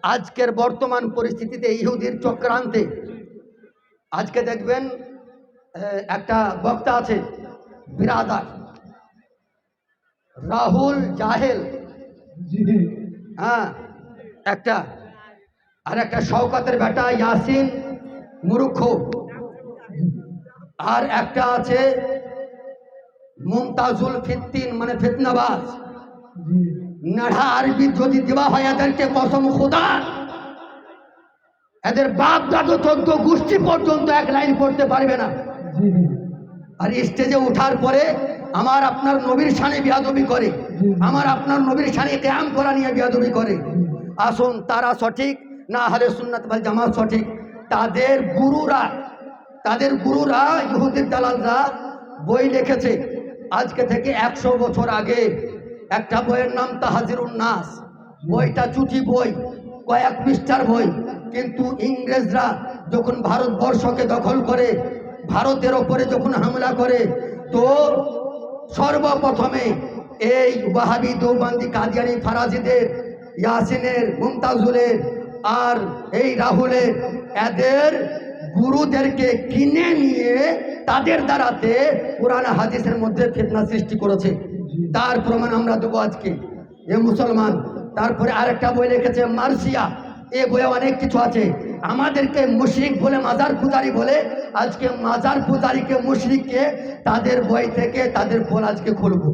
আজকের বর্তমান পরিস্থিতিতে ইহুদির চক্রান্তে আজকে দেখবেন একটা বক্তা আছে বিরাদার রাহুল জাহেল, হ্যাঁ একটা, আর একটা শওকতের বেটা ইয়াসিন মূর্খ, আর একটা আছে মুমতাজুল ফিত্তিন মানে ফিতনাবাজ। নাড়া আরবি যদি দেওয়া হয় এদেরকে কসম খোদা, এদের বাপ দাদু 14 গোষ্ঠী পর্যন্ত এক লাইন পড়তে পারবে না। আর স্টেজে ওঠার পরে আমার আপনার নবীর শানে বিয়াদবি করে, আমার আপনার নবীর শানে কিয়াম করা নিয়ে বিয়াদবি করে। আসুন, তারা সঠিক না আহলে সুন্নাত ওয়াল জামাত সঠিক? তাদের গুরুরা ইহুদির দালালরা বই লিখেছে আজকে থেকে 100 বছর আগে। একটা বইয়ের নাম তাহজিরুন নাস, বইটা চুটি বই, কয়েক পৃষ্ঠার বই। কিন্তু ইংরেজরা যখন ভারতবর্ষকে দখল করে, ভারতের ওপরে যখন হামলা করে, তো সর্বপ্রথমে এই ওয়াহাবি দেওবন্দি কাদিয়ানি ফারাজিদের, ইয়াসিনের, মুমতাজুলের আর এই রাহুলের, এদের গুরুদেরকে কিনে নিয়ে তাদের দ্বারাতে কোরআন হাদিসের মধ্যে ফিতনা সৃষ্টি করেছে। তার প্রমাণ আমরা দেবো আজকে এ মুসলমান। তারপরে আরেকটা বই লিখেছে মার্সিয়া, এ বইয়ে অনেক কিছু আছে। আমাদেরকে মুশরিক বলে, মাজার পূজারি বলে, আজকে মাজার পূজারীকে মুশরিককে তাদের বই থেকে তাদের পোল আজকে খুলবো।